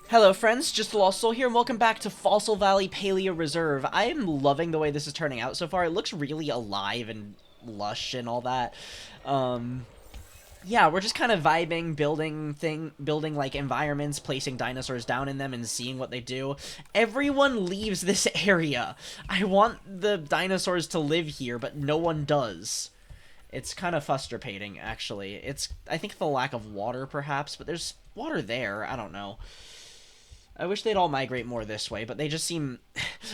Hello friends, just a Lost Soul here, and welcome back to Fossil Valley Paleo Reserve. I am loving the way this is turning out so far. It looks really alive and lush and all that. Um, yeah, we're just kind of vibing, building like environments, placing dinosaurs down in them and seeing what they do. Everyone leaves this area. I want the dinosaurs to live here, but no one does. It's kind of frustrating, actually. I think the lack of water, perhaps, but there's water there. I don't know. I wish they'd all migrate more this way, but they just seem...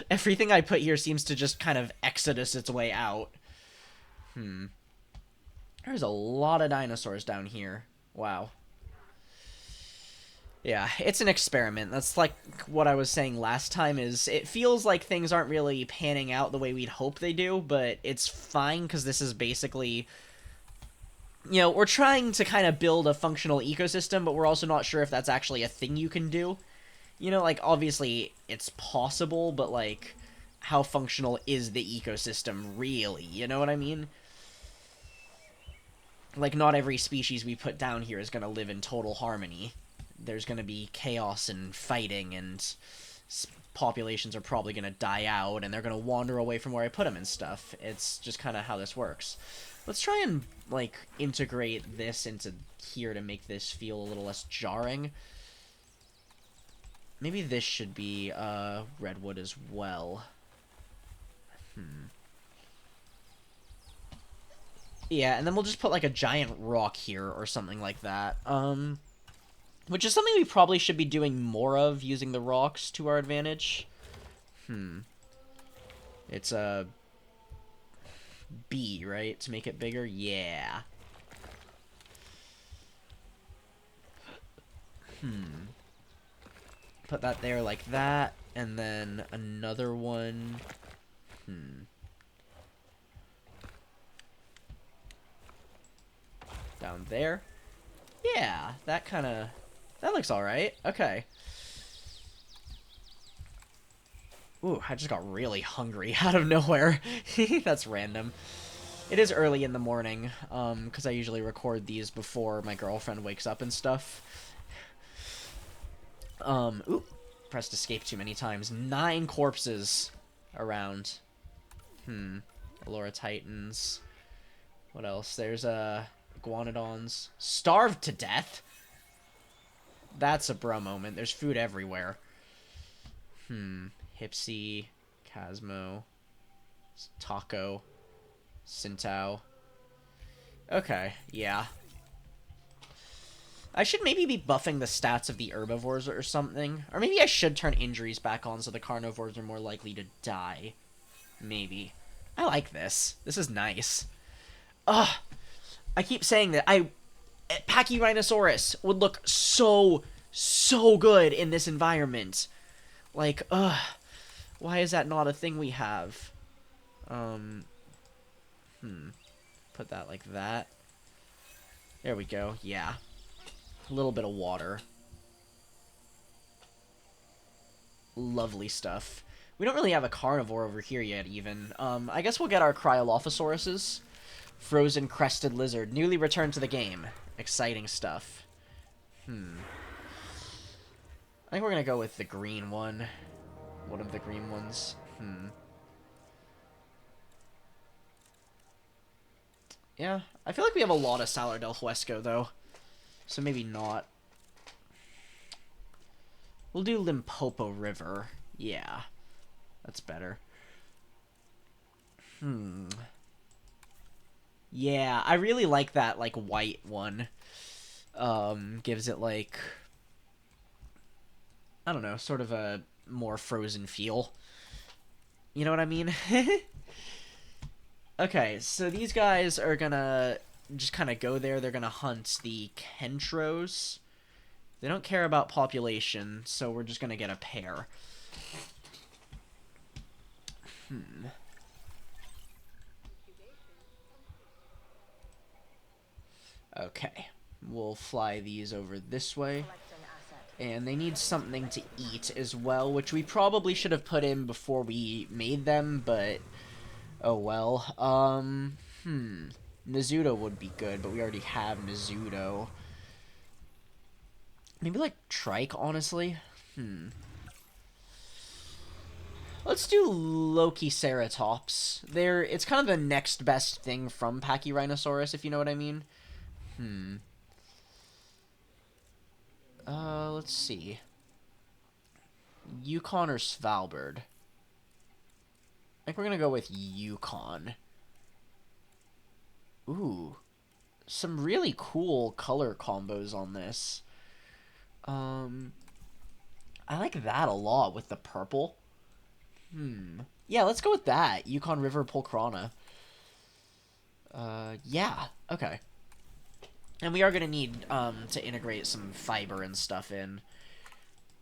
everything I put here seems to just kind of exodus its way out. There's a lot of dinosaurs down here. Wow. Yeah, it's an experiment. That's like what I was saying last time, is it feels like things aren't really panning out the way we'd hope they do, but it's fine because this is basically... we're trying to kind of build a functional ecosystem, but we're also not sure if that's actually a thing you can do. Like, obviously, it's possible, but, like, how functional is the ecosystem, really? You know what I mean? Like, not every species we put down here is going to live in total harmony. There's going to be chaos and fighting, and populations are probably going to die out, and they're going to wander away from where I put them and stuff. It's just kind of how this works. Let's try and, like, integrate this into here to make this feel a little less jarring. Maybe this should be redwood as well. Yeah, and then we'll just put like a giant rock here or something like that. Which is something we probably should be doing more of, using the rocks to our advantage. It's a B, right? To make it bigger? Yeah. Put that there like that, and then another one. Down there. Yeah, that looks alright. Okay. Ooh, I just got really hungry out of nowhere. That's random. It is early in the morning, because I usually record these before my girlfriend wakes up and stuff. Ooh, pressed escape too many times. 9 corpses around. Allura Titans. What else? There's, Iguanodons. Starved to death? That's a bro moment. There's food everywhere. Hipsy. Casmo. Taco. Sintao. Okay, yeah. I should maybe be buffing the stats of the herbivores or something. Or maybe I should turn injuries back on so the carnivores are more likely to die. Maybe. I like this. This is nice. Ugh. I keep saying that Pachyrhinosaurus would look so good in this environment. Like, why is that not a thing we have? Put that like that. There we go. Yeah. A little bit of water. Lovely stuff. We don't really have a carnivore over here yet, even. I guess we'll get our Cryolophosauruses. Frozen crested lizard. Newly returned to the game. Exciting stuff. I think we're gonna go with the green one. One of the green ones. Yeah, I feel like we have a lot of Salar del Huesco, though. So maybe not. We'll do Limpopo River. Yeah. That's better. Yeah, I really like that, like, white one. Gives it, like... I don't know, sort of a more frozen feel. You know what I mean? Okay, so these guys are gonna just kind of go there. They're gonna hunt the Kentros. They don't care about population, so we're just gonna get a pair. Okay, we'll fly these over this way. And they need something to eat as well, which we probably should have put in before we made them, but oh well. Mizuto would be good, but we already have Mizuto. Maybe like Trike, honestly. Let's do Lokiceratops. It's kind of the next best thing from Pachyrhinosaurus, if you know what I mean. Let's see. Yukon or Svalbard? I think we're gonna go with Yukon. Ooh. Some really cool color combos on this. I like that a lot with the purple. Yeah, let's go with that. Yukon River Pulcrana. Yeah. Okay. And we are going to need to integrate some fiber and stuff in.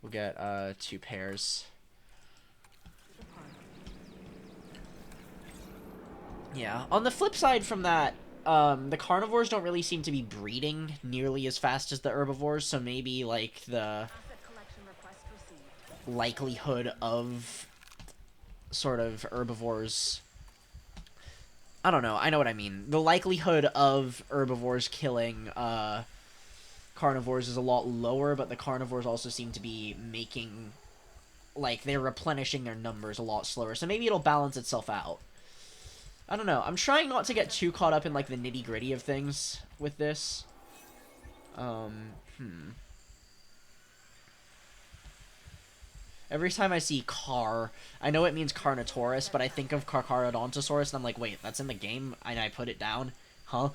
We'll get 2 pairs. Yeah. On the flip side from that, the carnivores don't really seem to be breeding nearly as fast as the herbivores, so maybe, like, the likelihood of sort of herbivores... I don't know. I know what I mean. The likelihood of herbivores killing carnivores is a lot lower, but the carnivores also seem to be making... like, they're replenishing their numbers a lot slower, so maybe it'll balance itself out. I don't know. I'm trying not to get too caught up in, like, the nitty-gritty of things with this. Every time I see Car, I know it means Carnotaurus, but I think of Carcharodontosaurus, and I'm like, wait, that's in the game, and I put it down? Huh?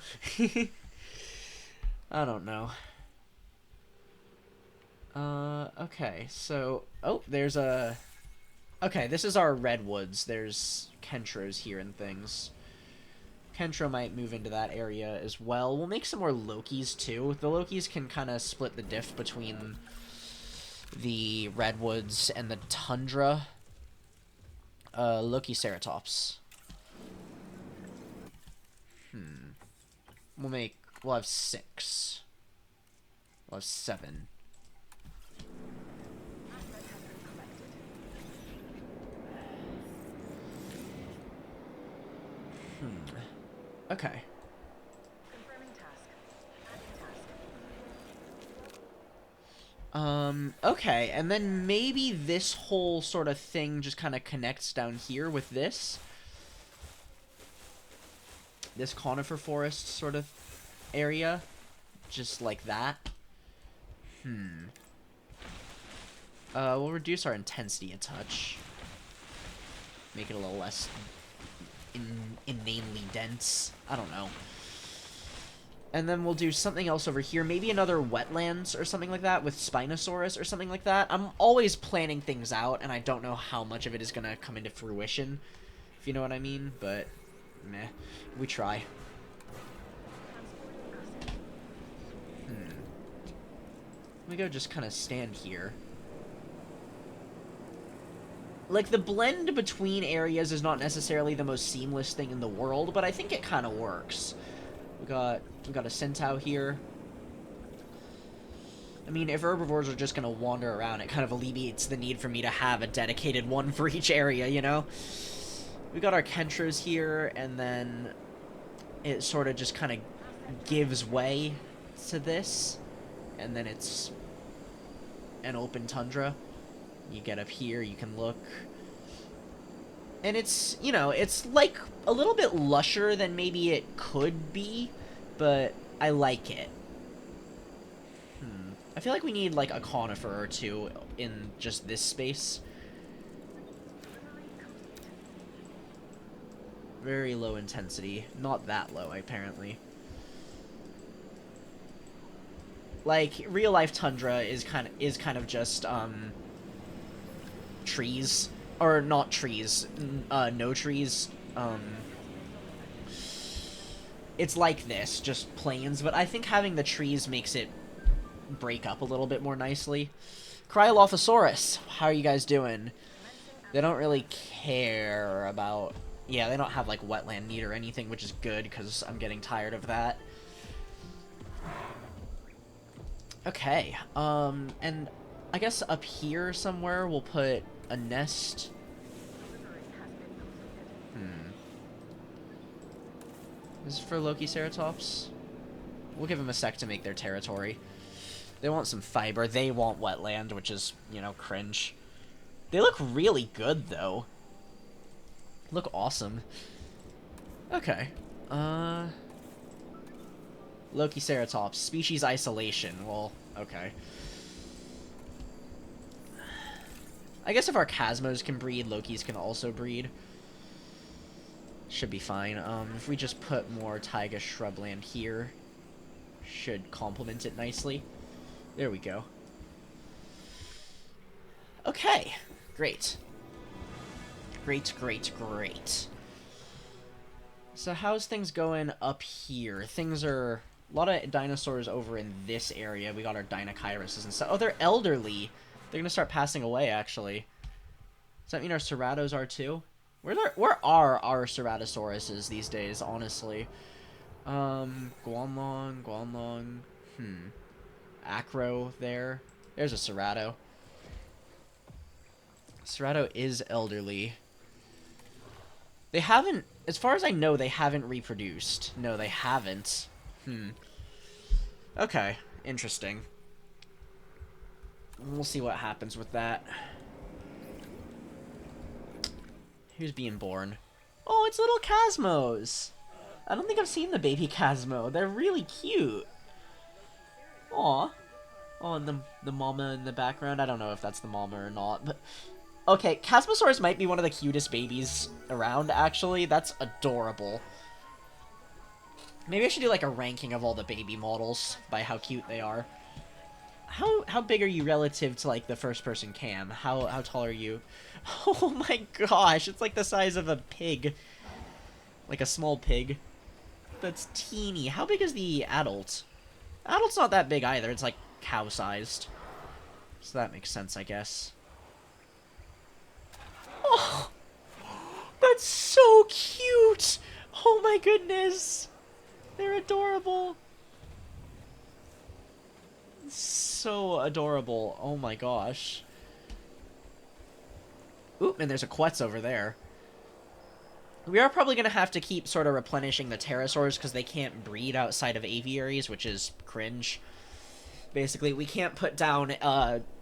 I don't know. Okay, so... oh, there's a... okay, this is our redwoods. There's Kentros here and things. Kentro might move into that area as well. We'll make some more Lokis, too. The Lokis can kind of split the diff between the redwoods and the tundra. Lokiceratops. We'll have 6. We'll have 7. Okay. Okay, and then maybe this whole sort of thing just kind of connects down here with this. This conifer forest sort of area. Just like that. We'll reduce our intensity a touch. Make it a little less inanely dense. I don't know. And then we'll do something else over here. Maybe another wetlands or something like that with Spinosaurus or something like that. I'm always planning things out, and I don't know how much of it is going to come into fruition, if you know what I mean. But, meh. We try. We go just kind of stand here. Like, the blend between areas is not necessarily the most seamless thing in the world, but I think it kind of works. We got a Centaur here. I mean, if herbivores are just going to wander around, it kind of alleviates the need for me to have a dedicated one for each area, you know? We got our Kentros here, and then it sort of just kind of gives way to this, and then it's an open tundra. You get up here, you can look. And it's, you know, it's like a little bit lusher than maybe it could be, but I like it. I feel like we need, like, a conifer or two in just this space. Very low intensity. Not that low, apparently. Like, real-life tundra is kind of just, trees. Or not trees. No trees. It's like this, just plains, but I think having the trees makes it break up a little bit more nicely. Cryolophosaurus, how are you guys doing? They don't really care about... yeah, they don't have, like, wetland need or anything, which is good, because I'm getting tired of that. Okay, and I guess up here somewhere we'll put a nest. This is for Lokiceratops. We'll give them a sec to make their territory. They want some fiber. They want wetland, which is, you know, cringe. They look really good, though. Look awesome. Okay. Lokiceratops. Species isolation. Well, okay. I guess if our Chasmos can breed, Lokis can also breed. Should be fine. If we just put more taiga shrubland here, should complement it nicely. There we go. Okay. Great. Great, great, great. So how's things going up here? Things are... A lot of dinosaurs over in this area. We got our Dinocheiruses and stuff. Oh, they're elderly. They're gonna start passing away, actually. Does that mean our Ceratos are too? Where are our Ceratosauruses these days, honestly? Guanlong. Acro there. There's a Cerato. Cerato is elderly. They haven't, as far as I know, they haven't reproduced. No, they haven't. Okay, interesting. We'll see what happens with that. Who's being born? Oh, it's little Chasmos! I don't think I've seen the baby Chasmo. They're really cute. Aw. Oh, and the mama in the background. I don't know if that's the mama or not, but... Okay, Chasmosaurus might be one of the cutest babies around, actually. That's adorable. Maybe I should do, like, a ranking of all the baby models by how cute they are. How big are you relative to, like, the first-person cam? How tall are you? Oh my gosh, it's like the size of a pig. Like a small pig. That's teeny. How big is the adult? Adult's not that big either. It's, like, cow-sized. So that makes sense, I guess. Oh! That's so cute! Oh my goodness! They're adorable! So adorable. Oh my gosh. Oop, and there's a Quetz over there. We are probably going to have to keep sort of replenishing the pterosaurs because they can't breed outside of aviaries, which is cringe. Basically, we can't put down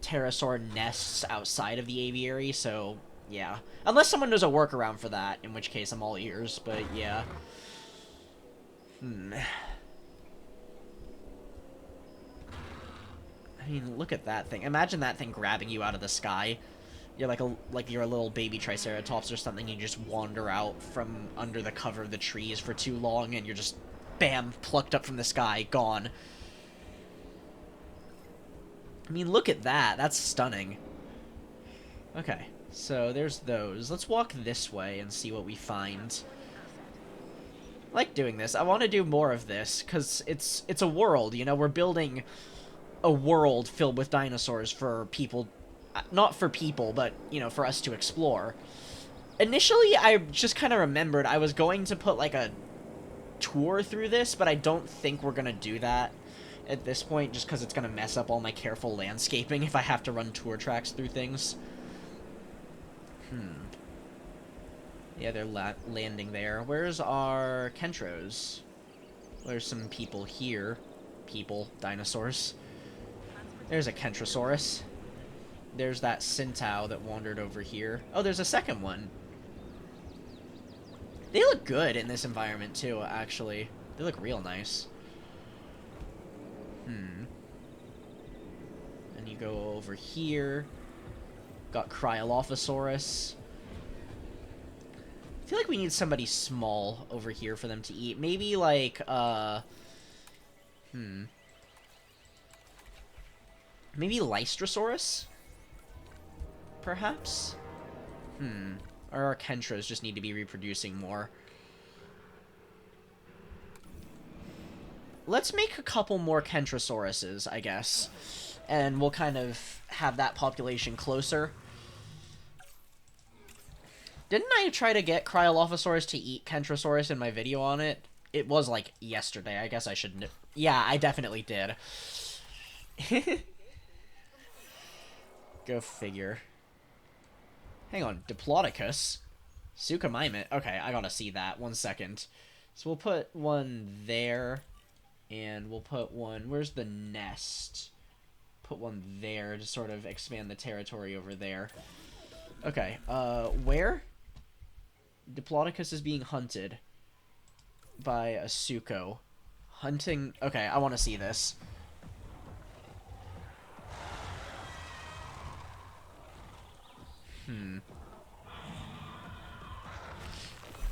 pterosaur nests outside of the aviary, so yeah. Unless someone knows a workaround for that, in which case I'm all ears, but yeah. I mean, look at that thing. Imagine that thing grabbing you out of the sky. You're like you're a little baby Triceratops or something. You just wander out from under the cover of the trees for too long, and you're just, bam, plucked up from the sky, gone. I mean, look at that. That's stunning. Okay, so there's those. Let's walk this way and see what we find. I like doing this. I want to do more of this, because it's a world, you know? We're building a world filled with dinosaurs for people... Not for people, but, you know, for us to explore. Initially, I just kind of remembered I was going to put, like, a tour through this, but I don't think we're going to do that at this point, just because it's going to mess up all my careful landscaping if I have to run tour tracks through things. Yeah, they're landing there. Where's our Kentros? There's some people here. People. Dinosaurs. There's a Kentrosaurus. There's that Centaur that wandered over here. Oh, there's a second one. They look good in this environment, too, actually. They look real nice. And you go over here. Got Cryolophosaurus. I feel like we need somebody small over here for them to eat. Maybe, like, maybe Lystrosaurus? Perhaps? Or our Kentros just need to be reproducing more. Let's make a couple more Kentrosauruses, I guess. And we'll kind of have that population closer. Didn't I try to get Cryolophosaurus to eat Kentrosaurus in my video on it? It was, like, yesterday. I guess I shouldn't... Yeah, I definitely did. Go figure. Hang on, Diplodocus? Suchomimus? Okay, I gotta see that. 1 second. So we'll put one there, and we'll put one... Where's the nest? put one there to sort of expand the territory over there. Okay, where? Diplodocus is being hunted by a Suko. Hunting... Okay, I want to see this.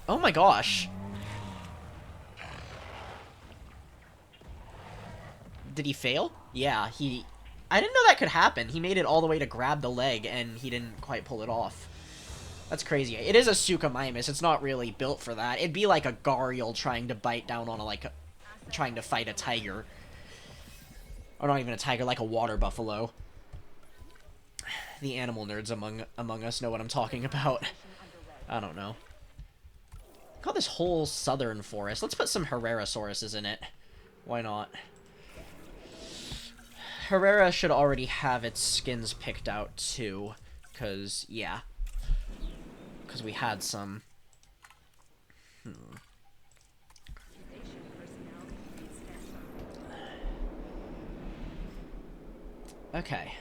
Oh my gosh. Did he fail? Yeah, he... I didn't know that could happen. He made it all the way to grab the leg, and he didn't quite pull it off. That's crazy. It is a Suchomimus. It's not really built for that. It'd be like a Gharial trying to bite down on trying to fight a tiger. Or not even a tiger, like a water buffalo. The animal nerds among us know what I'm talking about. I don't know. Call this whole southern forest. Let's put some Herrerasauruses in it. Why not? Herrera should already have its skins picked out too. Because, yeah. Because we had some. Okay.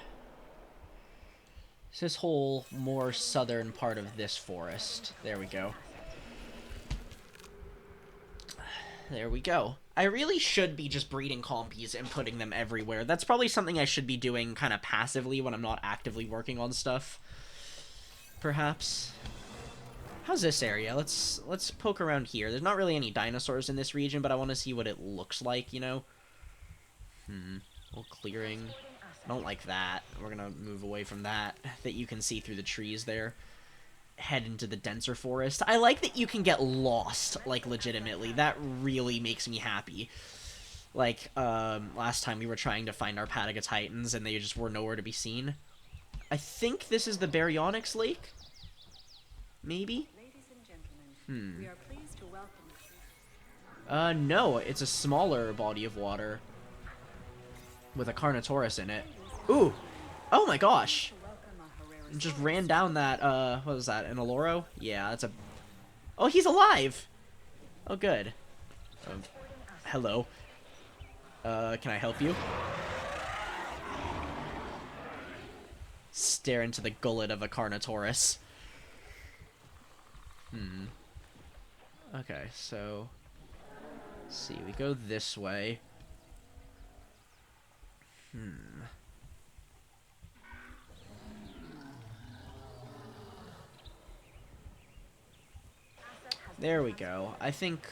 It's this whole more southern part of this forest. There we go. There we go. I really should be just breeding compies and putting them everywhere. That's probably something I should be doing kind of passively when I'm not actively working on stuff. Perhaps. How's this area? Let's poke around here. There's not really any dinosaurs in this region, but I want to see what it looks like, you know? Little clearing. I don't like that. We're gonna move away from that you can see through the trees there. Head into the denser forest. I like that you can get lost, like, legitimately. That really makes me happy. Like, last time we were trying to find our Patagatitans, and they just were nowhere to be seen. I think this is the Baryonyx Lake? Maybe? We are pleased to welcome you. No, it's a smaller body of water. With a Carnotaurus in it. Ooh! Oh my gosh! Just ran down that, what was that, an Aloro? Yeah, that's a... Oh, he's alive! Oh, good. Hello. Can I help you? Stare into the gullet of a Carnotaurus. Okay, so... Let's see, we go this way. There we go. I think...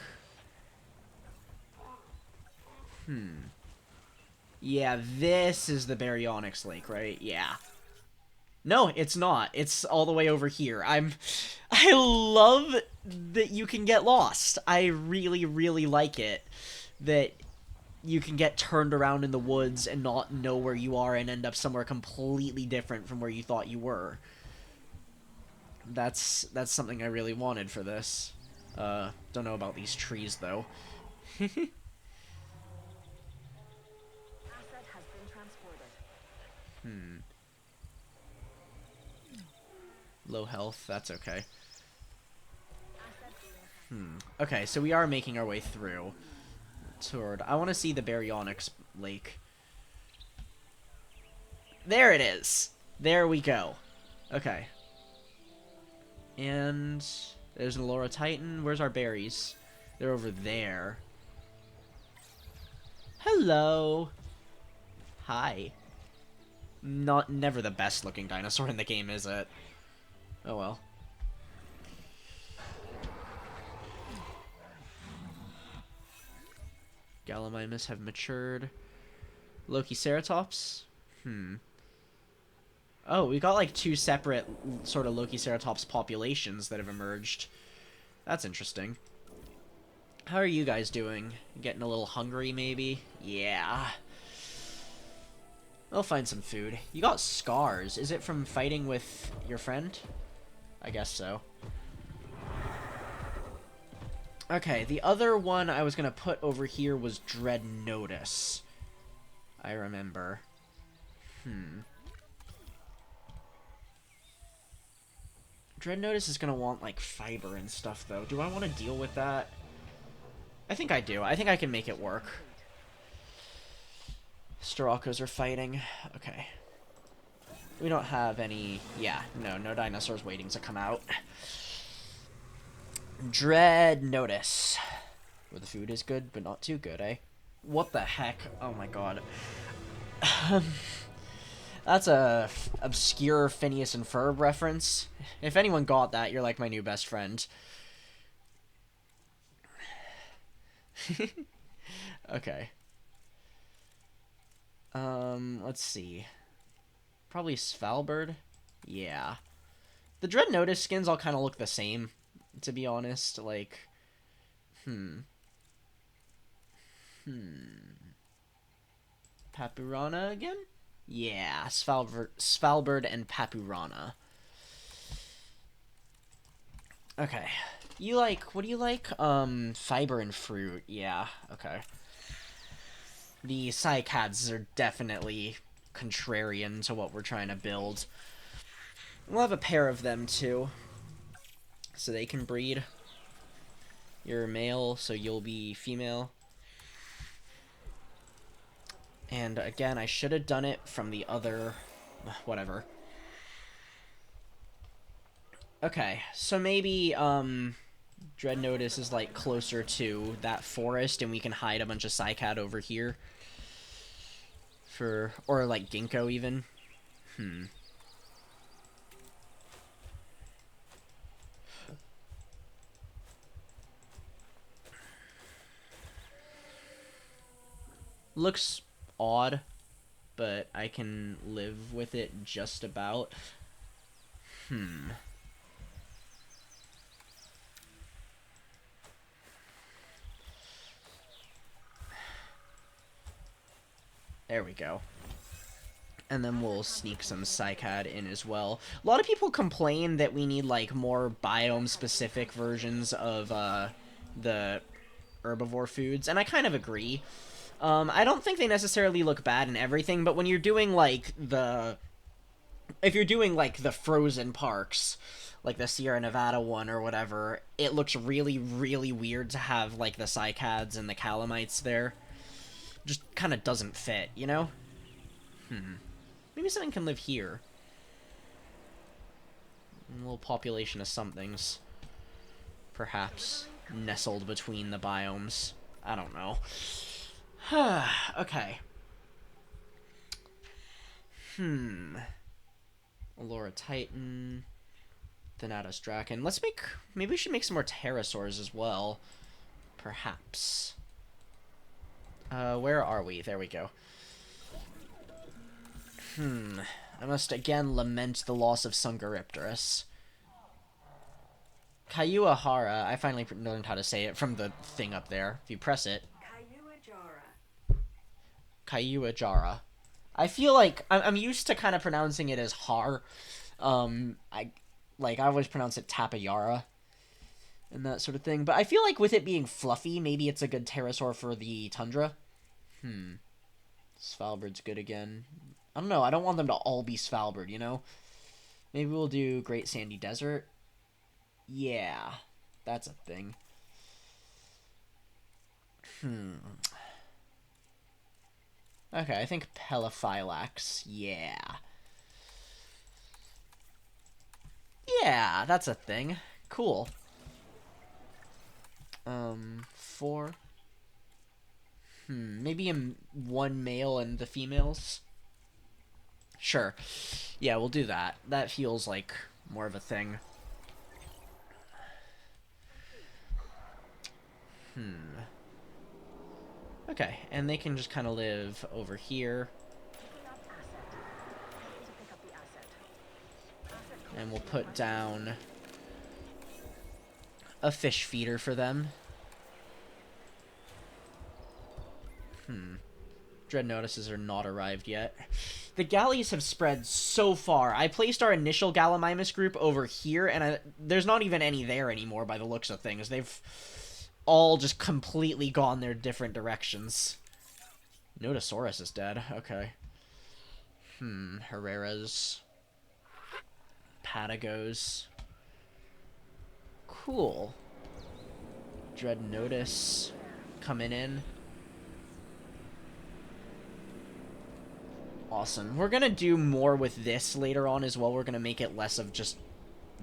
Yeah, this is the Baryonyx Lake, right? Yeah. No, it's not. It's all the way over here. I love that you can get lost. I really, really like it. That you can get turned around in the woods and not know where you are and end up somewhere completely different from where you thought you were. That's something I really wanted for this. Don't know about these trees, though. Low health, that's okay. Okay, so we are making our way through. I want to see the Baryonyx Lake. There it is! There we go. Okay. And there's an Allura Titan. Where's our berries? They're over there. Hello! Hi. Never the best looking dinosaur in the game, is it? Oh well. Gallimimus have matured. Lokiceratops? Oh, we got like two separate sort of Lokiceratops populations that have emerged. That's interesting. How are you guys doing? Getting a little hungry, maybe? Yeah. I'll find some food. You got scars. Is it from fighting with your friend? I guess so. Okay, the other one I was going to put over here was Dreadnoughtus. I remember. Dreadnoughtus is going to want, like, fiber and stuff, though. Do I want to deal with that? I think I do. I think I can make it work. Staracos are fighting. Okay. We don't have any... Yeah, no dinosaurs waiting to come out. Dreadnoughtus. Where the food is good, but not too good, eh? What the heck? Oh my god. That's a obscure Phineas and Ferb reference. If anyone got that, you're like my new best friend. Okay. Let's see. Probably Svalbard? Yeah. The Dreadnoughtus skins all kind of look the same, to be honest. Like, Papurana again? Yeah, Svalbard and Papurana. Okay. You like, what do you like? Fiber and fruit. Yeah, okay. The cycads are definitely contrarian to what we're trying to build. We'll have a pair of them, too. So they can breed. You're male, so you'll be female. And again, I should have done it from the other... Whatever. Okay, so maybe, Dreadnoughtus is, like, closer to that forest, and we can hide a bunch of cycad over here. Or, like, ginkgo, even. Looks odd, but I can live with it just about. There we go. And then we'll sneak some cycad in as well. A lot of people complain that we need, like, more biome-specific versions of, the herbivore foods, and I kind of agree. I don't think they necessarily look bad in everything, but when you're doing, like, if you're doing, like, the frozen parks, like the Sierra Nevada one or whatever, it looks really, really weird to have, like, the cycads and the calamites there. Just kind of doesn't fit, you know? Maybe something can live here. A little population of somethings. Perhaps nestled between the biomes. I don't know. Okay. Allura Titan. Thanatos Draken. Let's make... Maybe we should make some more pterosaurs as well. Perhaps. Where are we? There we go. I must again lament the loss of Sungaripterus. Kayuahara. I finally learned how to say it from the thing up there. If you press it. Kayuajara. I feel like I'm used to kind of pronouncing it as har. I always pronounce it Tapayara and that sort of thing. But I feel like with it being fluffy, maybe it's a good pterosaur for the tundra. Svalbard's good again. I don't know. I don't want them to all be Svalbard, you know? Maybe we'll do Great Sandy Desert. Yeah, that's a thing. Okay, I think Pelophylax. Yeah. Yeah, that's a thing. Cool. 4. Maybe one male and the females? Sure. Yeah, we'll do that. That feels like more of a thing. Okay, and they can just kind of live over here. And we'll put down a fish feeder for them. Dreadnoughtuses are not arrived yet. The galleys have spread so far. I placed our initial Gallimimus group over here, and there's not even any there anymore by the looks of things. They've all just completely gone their different directions. Notosaurus is dead. Okay. Herrera's. Patagos. Cool. Dreadnoughtus coming in. Awesome. We're gonna do more with this later on as well. We're gonna make it less of just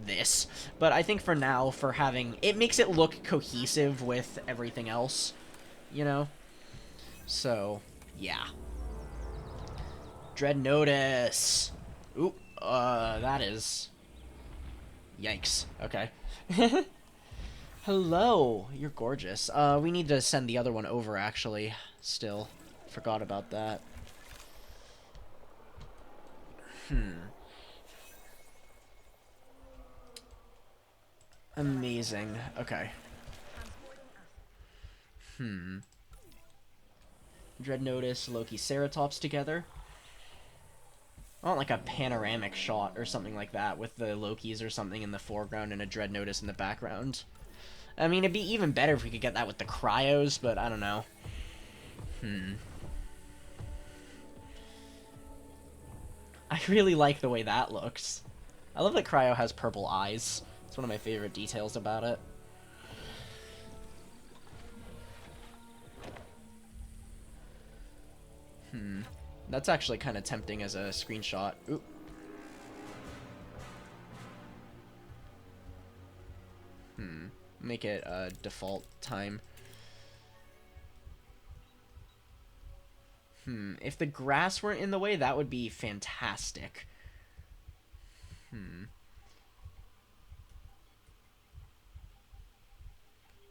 this. But I think for now, for having... It makes it look cohesive with everything else, you know? So, yeah. Dreadnoughtus. Ooh, that is... Yikes. Okay. Hello. You're gorgeous. We need to send the other one over, actually. Still. Forgot about that. Amazing. Okay. Dreadnoughtus, Lokiceratops together. I want like a panoramic shot or something like that with the Lokis or something in the foreground and a Dreadnoughtus in the background. I mean, it'd be even better if we could get that with the Cryos, but I don't know. I really like the way that looks. I love that Cryo has purple eyes. It's one of my favorite details about it. That's actually kind of tempting as a screenshot. Oop. Make it default time. If the grass weren't in the way, that would be fantastic.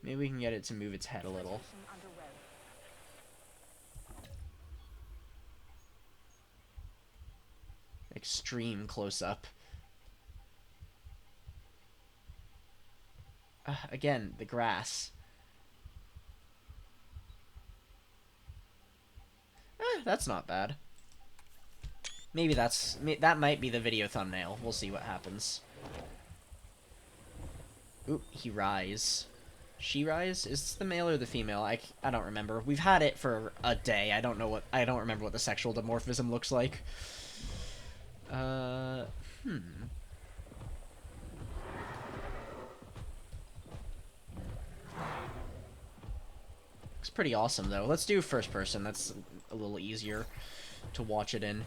Maybe we can get it to move its head a little. Extreme close-up. Again, the grass. That's not bad. Maybe that might be the video thumbnail. We'll see what happens. Oop, he rise. She rise? Is this the male or the female? I don't remember. We've had it for a day. I don't remember what the sexual dimorphism looks like. Looks pretty awesome, though. Let's do first person. That's a little easier to watch it in.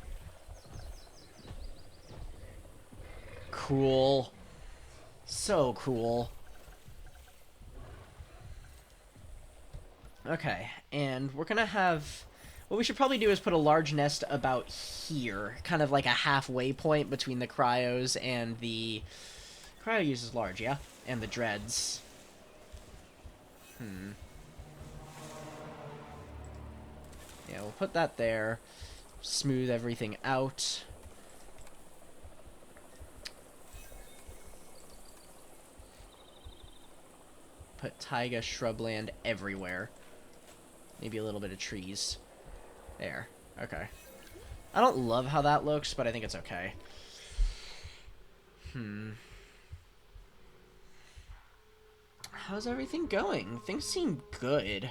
Cool. So cool. Okay, and we're gonna have... What we should probably do is put a large nest about here, kind of like a halfway point between the Cryos and the... Cryo uses large, yeah? And the Dreads. Yeah, we'll put that there. Smooth everything out. Put taiga shrubland everywhere. Maybe a little bit of trees. There. Okay. I don't love how that looks, but I think it's okay. How's everything going? Things seem good.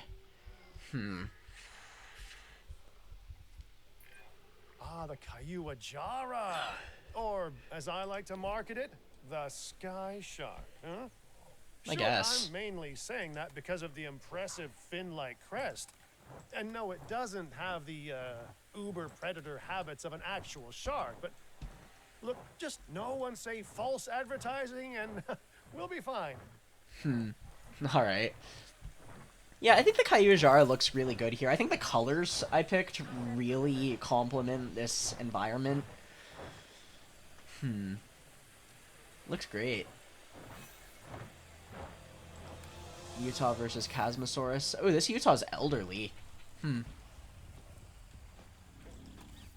The Cryolophosaurus, or as I like to market it, the sky shark, huh? I guess. I'm mainly saying that because of the impressive fin-like crest. And no, it doesn't have the uber predator habits of an actual shark, but look, just no one say false advertising and we'll be fine. Alright. Yeah, I think the Cryolophosaurus looks really good here. I think the colors I picked really complement this environment. Looks great. Utah versus Chasmosaurus. Oh, this Utah's elderly.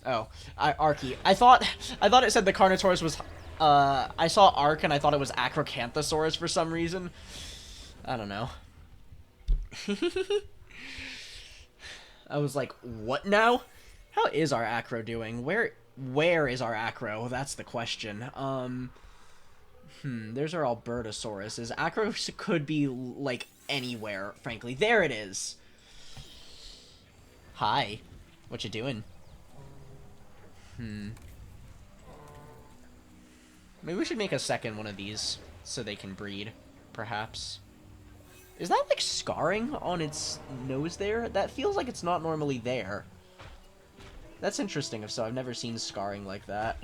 Oh, Arky. I thought it said the Carnotaurus was... I saw Ark and I thought it was Acrocanthosaurus for some reason. I don't know. I was like, what now? How is our acro doing? Where is our acro? That's the question. There's our Albertosaurus. Acro could be, like, anywhere, frankly. There it is. Hi. What you doing? Maybe we should make a second one of these so they can breed, perhaps. Is that, like, scarring on its nose there? That feels like it's not normally there. That's interesting if so. I've never seen scarring like that.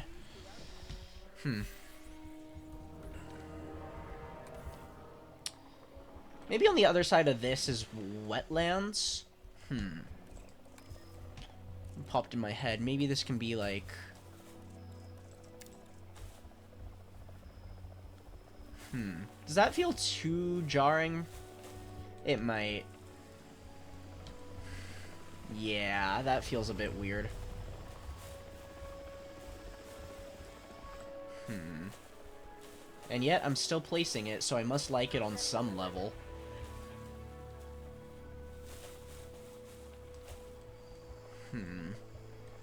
Maybe on the other side of this is wetlands? Popped in my head. Maybe this can be like... Does that feel too jarring? It might. Yeah, that feels a bit weird. And yet, I'm still placing it, so I must like it on some level.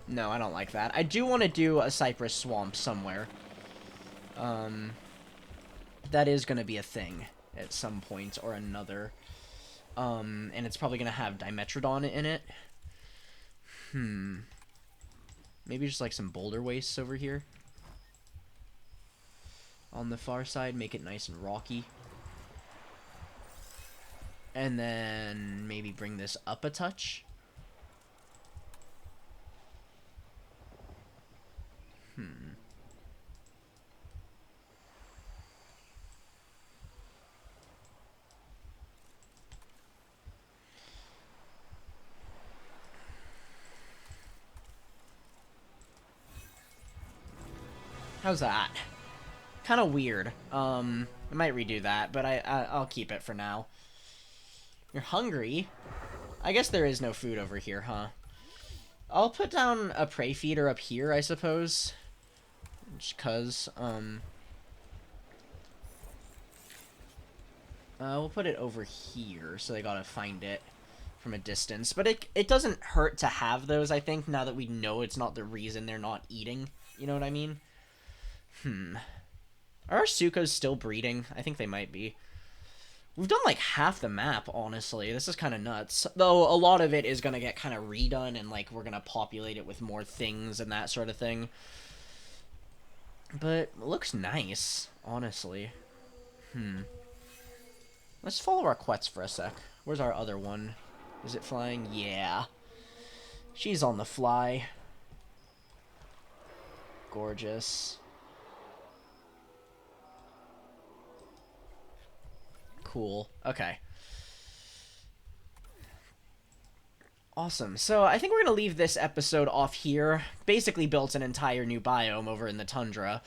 No, I don't like that. I do want to do a cypress swamp somewhere. That is going to be a thing at some point or another. And it's probably going to have Dimetrodon in it. Maybe just like some boulder wastes over here. On the far side, make it nice and rocky. And then maybe bring this up a touch. How's that? Kind of weird. I might redo that, but I'll keep it for now. You're hungry? I guess there is no food over here, huh? I'll put down a prey feeder up here, I suppose. Just cause, we'll put it over here, so they gotta find it from a distance. But it doesn't hurt to have those, I think, now that we know it's not the reason they're not eating. You know what I mean? Are our Sukas still breeding? I think they might be. We've done like half the map, honestly. This is kind of nuts. Though a lot of it is going to get kind of redone and like we're going to populate it with more things and that sort of thing. But it looks nice, honestly. Let's follow our Quetz for a sec. Where's our other one? Is it flying? Yeah. She's on the fly. Gorgeous. Cool. Okay. Awesome. So I think we're going to leave this episode off here. Basically built an entire new biome over in the tundra.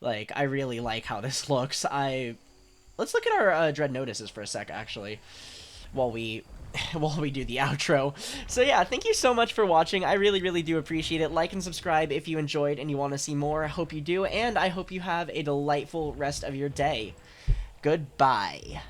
Like, I really like how this looks. Let's look at our Dreadnoughtuses for a sec, actually, while we do the outro. So yeah, thank you so much for watching. I really, really do appreciate it. Like and subscribe if you enjoyed and you want to see more. I hope you do, and I hope you have a delightful rest of your day. Goodbye.